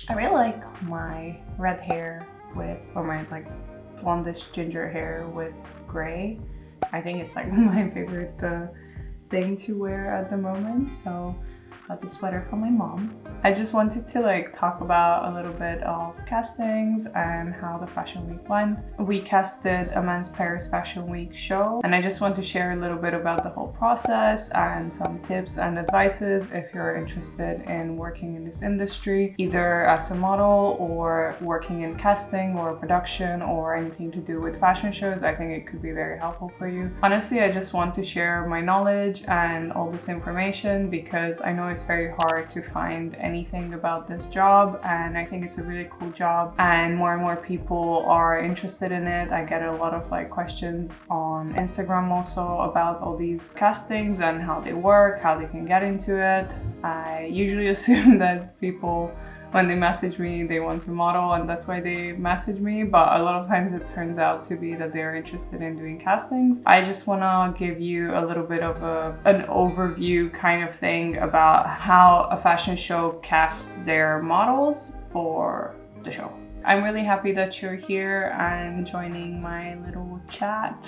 I really like my red hair with, or my like blondish ginger hair with gray. I think it's like my favorite thing to wear at the moment. So got the sweater from my mom. I just wanted to like talk about a little bit of castings and how the fashion week went. We casted a men's Paris Fashion Week show, and I just want to share a little bit about the whole process and some tips and advices if you're interested in working in this industry, either as a model or working in casting or production or anything to do with fashion shows. I think it could be very helpful for you. Honestly, I just want to share my knowledge and all this information because I know it's very hard to find anything about this job, and I think it's a really cool job and more people are interested in it. I get a lot of like questions on Instagram also about all these castings and how they work, how they can get into it. I usually assume that people, when they message me, they want to model and that's why they message me, but a lot of times it turns out to be that they're interested in doing castings. I just want to give you a little bit of an overview kind of thing about how a fashion show casts their models for the show. I'm really happy that you're here and joining my little chat.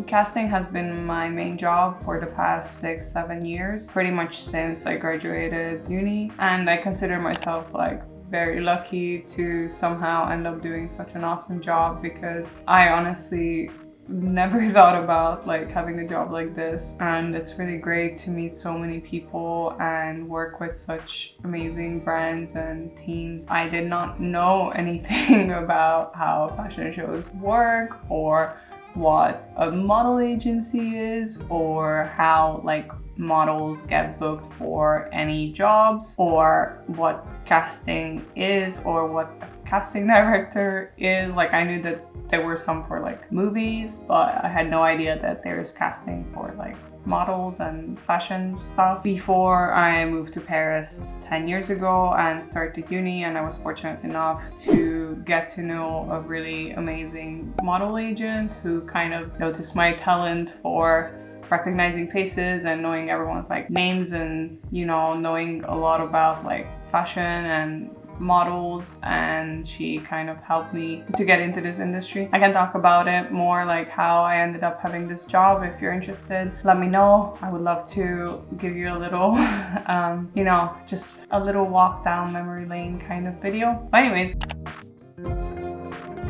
Casting has been my main job for the past 6-7 years, pretty much since I graduated uni, and I consider myself like very lucky to somehow end up doing such an awesome job because I honestly never thought about like having a job like this, and it's really great to meet so many people and work with such amazing brands and teams. I did not know anything about how fashion shows work or what a model agency is or how like models get booked for any jobs or what casting is or what a casting director is. Like I knew that there were some for like movies, but I had no idea that there's casting for like models and fashion stuff. Before I moved to Paris 10 years ago and started uni, and I was fortunate enough to get to know a really amazing model agent who kind of noticed my talent for recognizing faces and knowing everyone's like names and, you know, knowing a lot about like fashion and models, and she kind of helped me to get into this industry. I can talk about it more, like how I ended up having this job. If you're interested, let me know. I would love to give you a little you know, just a little walk down memory lane kind of video. But anyways,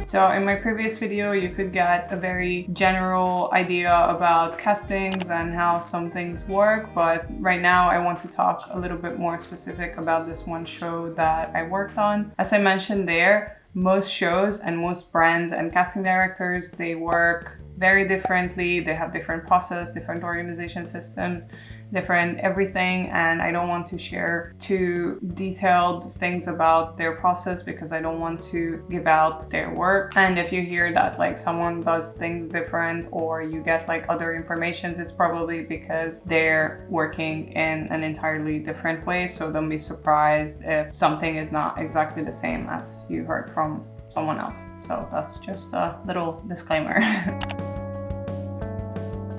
so in my previous video, you could get a very general idea about castings and how some things work, but right now I want to talk a little bit more specific about this one show that I worked on. As I mentioned there, most shows and most brands and casting directors, they work very differently. They have different process, different organization systems, different everything, and I don't want to share too detailed things about their process because I don't want to give out their work. And if you hear that like someone does things different or you get like other informations, it's probably because they're working in an entirely different way. So don't be surprised if something is not exactly the same as you heard from someone else. So that's just a little disclaimer.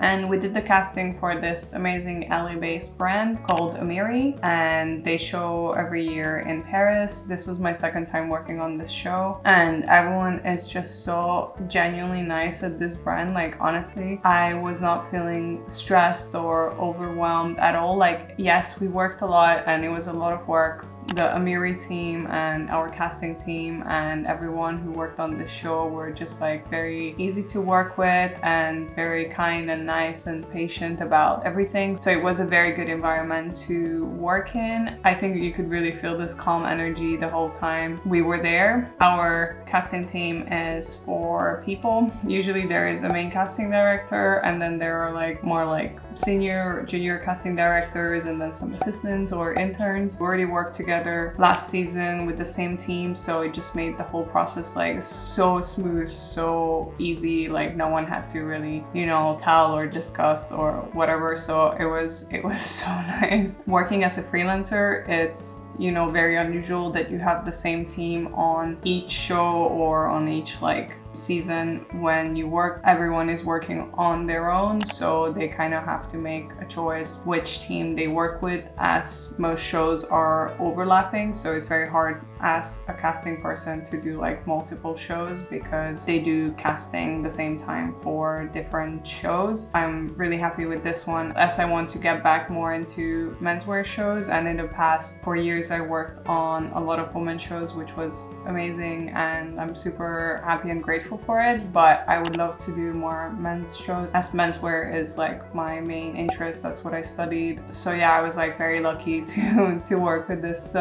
And we did the casting for this amazing LA-based brand called Amiri, and they show every year in Paris. This was my second time working on this show, and everyone is just so genuinely nice at this brand. Like honestly, I was not feeling stressed or overwhelmed at all. Like yes, we worked a lot and it was a lot of work. The Amiri team and our casting team and everyone who worked on this show were just like very easy to work with and very kind and nice and patient about everything. So it was a very good environment to work in. I think you could really feel this calm energy the whole time we were there. Our casting team is 4 people. Usually there is a main casting director, and then there are like more like senior, junior casting directors, and then some assistants or interns. We already worked together last season with the same team, so it just made the whole process like so smooth, so easy. Like no one had to really, you know, tell or discuss or whatever. So it was so nice. Working as a freelancer, it's, you know, very unusual that you have the same team on each show or on each like season when you work, everyone is working on their own, so they kind of have to make a choice which team they work with, as most shows are overlapping. So it's very hard as a casting person to do like multiple shows because they do casting the same time for different shows. I'm really happy with this one as I want to get back more into menswear shows, and in the past 4 years I worked on a lot of women's shows, which was amazing, and I'm super happy and grateful for it. But I would love to do more men's shows as menswear is like my main interest. That's what I studied. So yeah, I was like very lucky to work with this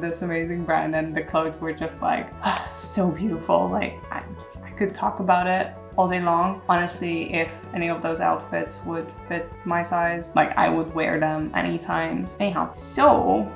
this amazing brand, and the clothes were just like so beautiful. Like I could talk about it all day long. Honestly, if any of those outfits would fit my size, like I would wear them anytime. Anyhow, so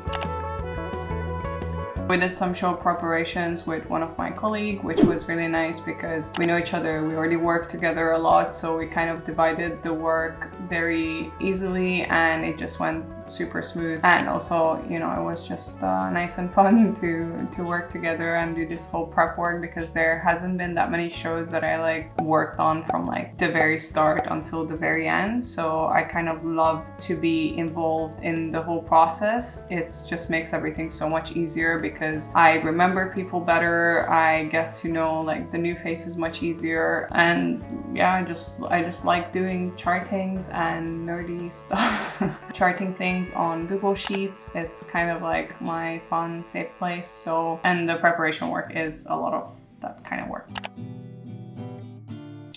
we did some show preparations with one of my colleagues, which was really nice because we know each other. We already work together a lot, so we kind of divided the work very easily and it just went super smooth. And also, you know, it was just nice and fun to work together and do this whole prep work, because there hasn't been that many shows that I like worked on from like the very start until the very end. So I kind of love to be involved in the whole process. It just makes everything so much easier because I remember people better. I get to know like the new faces much easier, and yeah, I just like doing chartings and nerdy stuff. Charting things on Google Sheets, it's kind of like my fun, safe place. So, and the preparation work is a lot of that kind of work.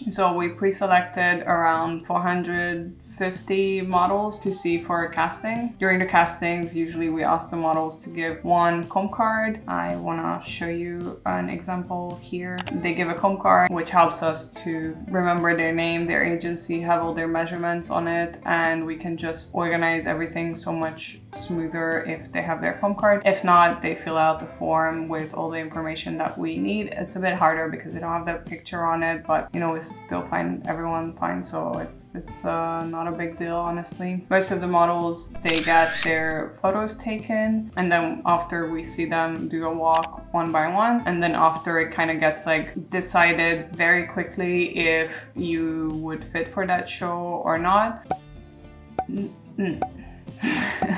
So we pre-selected around 450 models to see for casting. During the castings, usually we ask the models to give one comb card. I want to show you an example here. They give a comb card, which helps us to remember their name, their agency, have all their measurements on it, and we can just organize everything so much smoother if they have their comb card. If not, they fill out the form with all the information that we need. It's a bit harder because they don't have that picture on it, but you know, we still find everyone fine, so it's not a big deal, honestly. Most of the models, they get their photos taken, and then after we see them do a walk one by one, and then after it kind of gets like decided very quickly if you would fit for that show or not.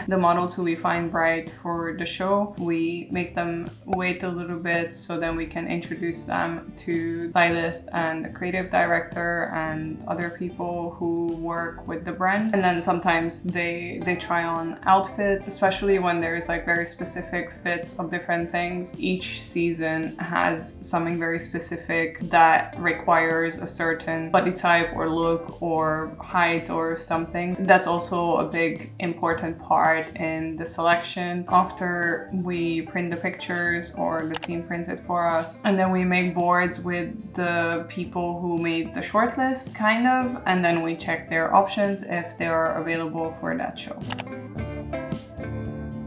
The models who we find bright for the show, we make them wait a little bit so then we can introduce them to stylist and the creative director and other people who work with the brand. And then sometimes they try on outfit, especially when there's like very specific fits of different things. Each season has something very specific that requires a certain body type or look or height or something. That's also a big important part in the selection. After we print the pictures, or the team prints it for us, and then we make boards with the people who made the shortlist, kind of, and then we check their options if they are available for that show.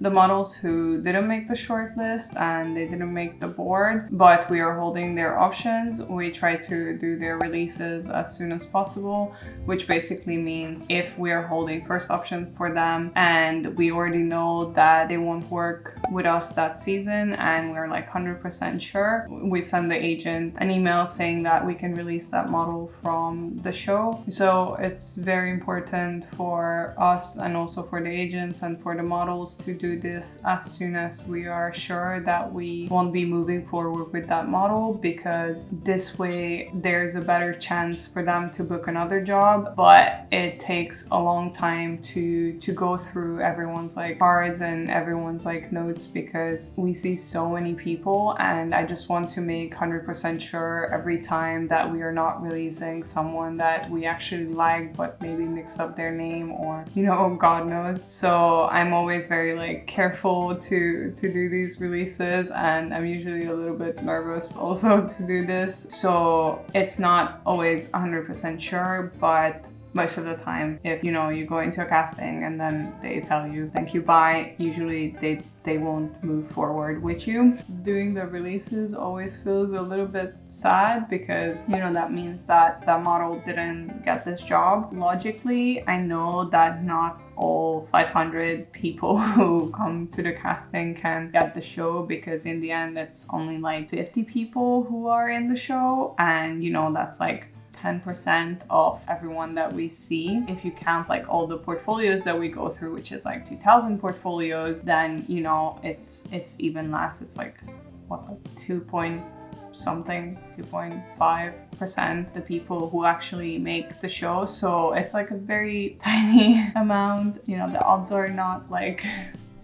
The models who didn't make the shortlist and they didn't make the board, but we are holding their options, we try to do their releases as soon as possible, which basically means if we are holding first option for them and we already know that they won't work with us that season and we're like 100% sure, we send the agent an email saying that we can release that model from the show. So it's very important for us and also for the agents and for the models to do this as soon as we are sure that we won't be moving forward with that model, because this way there's a better chance for them to book another job. But it takes a long time to go through everyone's like cards and everyone's like notes, because we see so many people, and I just want to make 100% sure every time that we are not releasing someone that we actually like but maybe mix up their name, or you know, God knows. So I'm always very like careful to do these releases, and I'm usually a little bit nervous also to do this. So it's not always 100% sure, but most of the time, if you know, you go into a casting and then they tell you thank you, bye, usually they won't move forward with you. Doing the releases always feels a little bit sad, because you know, that means that that model didn't get this job. Logically, I know that not all 500 people who come to the casting can get the show, because in the end it's only like 50 people who are in the show, and you know, that's like 10% of everyone that we see. If you count like all the portfolios that we go through, which is like 2,000 portfolios, then you know, it's even less. It's like what, like 2.5% the people who actually make the show. So it's like a very tiny amount. You know, the odds are not like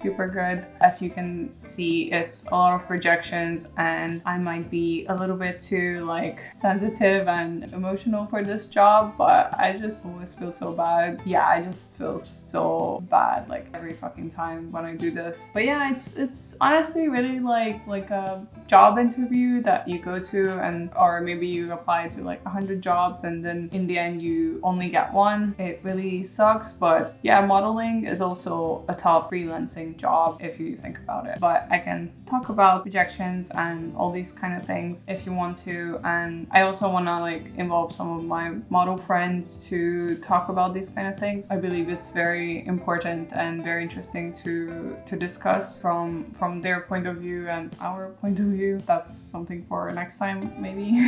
super good. As you can see, it's a lot of rejections, and I might be a little bit too like sensitive and emotional for this job, but I just always feel so bad. Yeah, I just feel so bad like every fucking time when I do this. But yeah, it's honestly really like a job interview that you go to, and or maybe you apply to like 100 jobs and then in the end you only get one. It really sucks. But yeah, modeling is also a tough freelancing job if you think about it. But I can talk about rejections and all these kind of things if you want to, and I also want to like involve some of my model friends to talk about these kind of things. I believe it's very important and very interesting to discuss from their point of view and our point of view. That's something for next time maybe.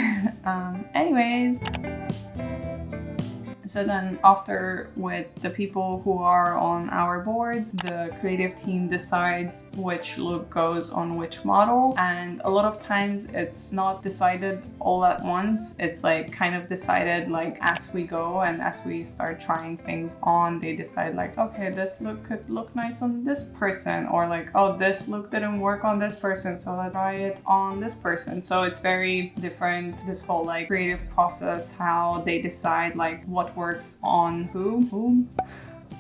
Anyways, so then after, with the people who are on our boards, the creative team decides which look goes on which model, and a lot of times it's not decided all at once. It's like kind of decided like as we go, and as we start trying things on, they decide like, okay, this look could look nice on this person, or like, oh, this look didn't work on this person, so let's try it on this person. So it's very different, this whole like creative process, how they decide like what works on whom.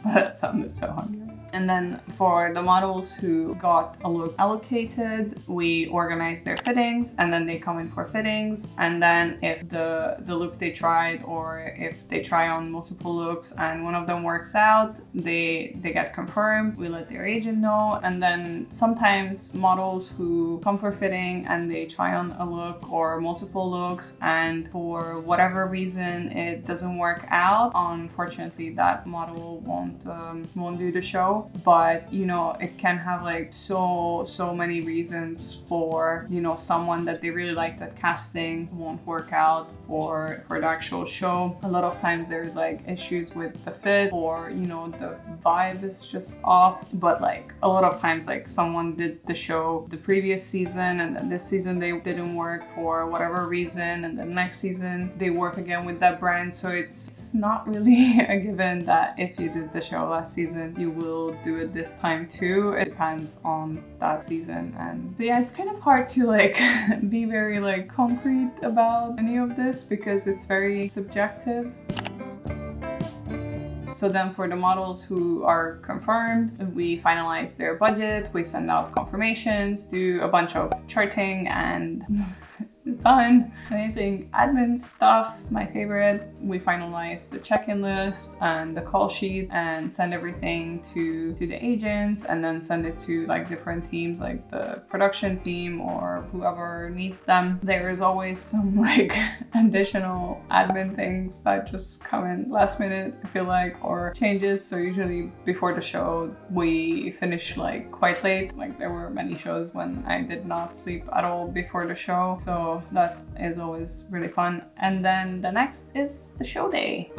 That sounded so hungry. And then for the models who got a look allocated, we organize their fittings, and then they come in for fittings. And then if the look they tried, or if they try on multiple looks and one of them works out, they get confirmed. We let their agent know. And then sometimes models who come for fitting and they try on a look or multiple looks, and for whatever reason it doesn't work out, unfortunately that model won't do the show. But you know, it can have like so many reasons for, you know, someone that they really liked at casting won't work out for the actual show. A lot of times there's like issues with the fit, or you know, the vibe is just off. But like a lot of times like someone did the show the previous season, and then this season they didn't work for whatever reason, and the next season they work again with that brand. So it's not really a given that if you did the show last season you will do it this time too. It depends on that season. And so yeah, it's kind of hard to like be very like concrete about any of this because it's very subjective. So then for the models who are confirmed, we finalize their budget, we send out confirmations, do a bunch of charting and fun, amazing admin stuff, my favorite. We finalize the check-in list and the call sheet and send everything to the agents, and then send it to like different teams, like the production team or whoever needs them. There is always some like additional admin things that just come in last minute, I feel like, or changes. So usually before the show we finish like quite late. Like there were many shows when I did not sleep at all before the show, so that is always really fun. And then the next is the show day.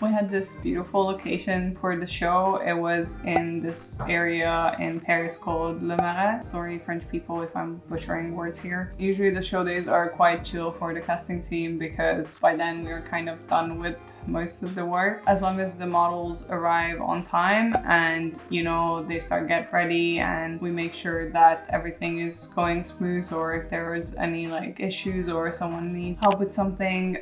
We had this beautiful location for the show. It was in this area in Paris called Le Marais. Sorry, French people, if I'm butchering words here. Usually the show days are quite chill for the casting team because by then we're kind of done with most of the work. As long as the models arrive on time and, you know, they start get ready and we make sure that everything is going smooth, or if there is any like issues or someone needs help with something,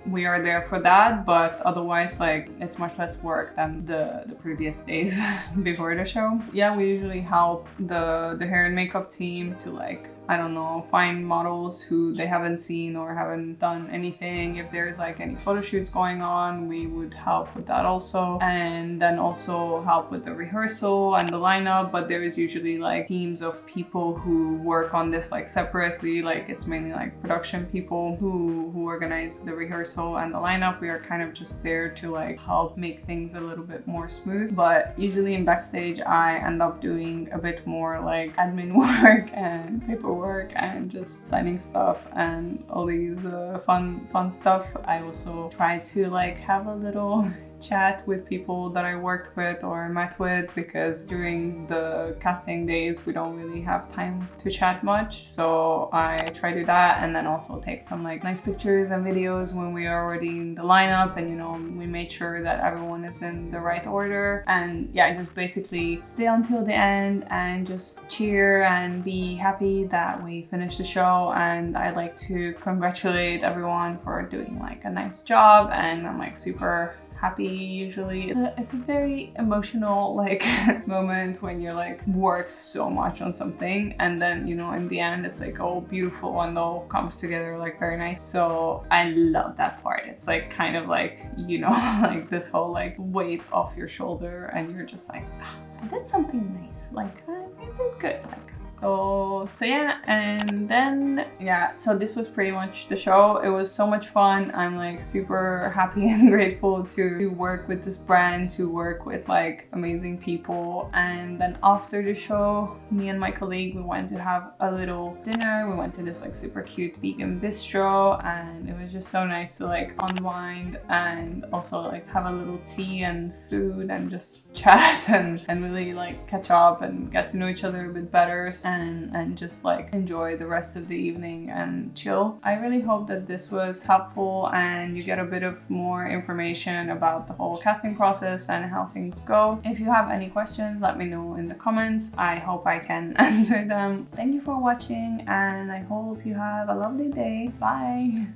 we are there for that. But otherwise, like, it's much less work than the previous days before the show. Yeah, we usually help the hair and makeup team to like I don't know, find models who they haven't seen or haven't done anything. If there's like any photo shoots going on, we would help with that also. And then also help with the rehearsal and the lineup. But there is usually like teams of people who work on this like separately. Like it's mainly like production people who organize the rehearsal and the lineup. We are kind of just there to like help make things a little bit more smooth. But usually in backstage, I end up doing a bit more like admin work and paperwork and just signing stuff and all these fun stuff. I also try to like have a little chat with people that I worked with or met with, because during the casting days we don't really have time to chat much, so I try to do that, and then also take some like nice pictures and videos when we are already in the lineup, and you know, we made sure that everyone is in the right order. And yeah, just basically stay until the end and just cheer and be happy that we finished the show. And I'd like to congratulate everyone for doing like a nice job, and I'm like super happy. Usually it's a very emotional like moment when you like work so much on something, and then you know in the end it's like all beautiful and all comes together like very nice. So I love that part. It's like kind of like, you know, like this whole like weight off your shoulder, and you're just like, ah, I did something nice, like I did good, like. So yeah, and then yeah, so this was pretty much the show. It was so much fun. I'm like super happy and grateful to work with this brand, to work with like amazing people. And then after the show, me and my colleague, we went to have a little dinner. We went to this like super cute vegan bistro, and it was just so nice to like unwind and also like have a little tea and food and just chat and really like catch up and get to know each other a bit better. And just like enjoy the rest of the evening and chill. I really hope that this was helpful and you get a bit of more information about the whole casting process and how things go. If you have any questions, let me know in the comments. I hope I can answer them. Thank you for watching, and I hope you have a lovely day. Bye!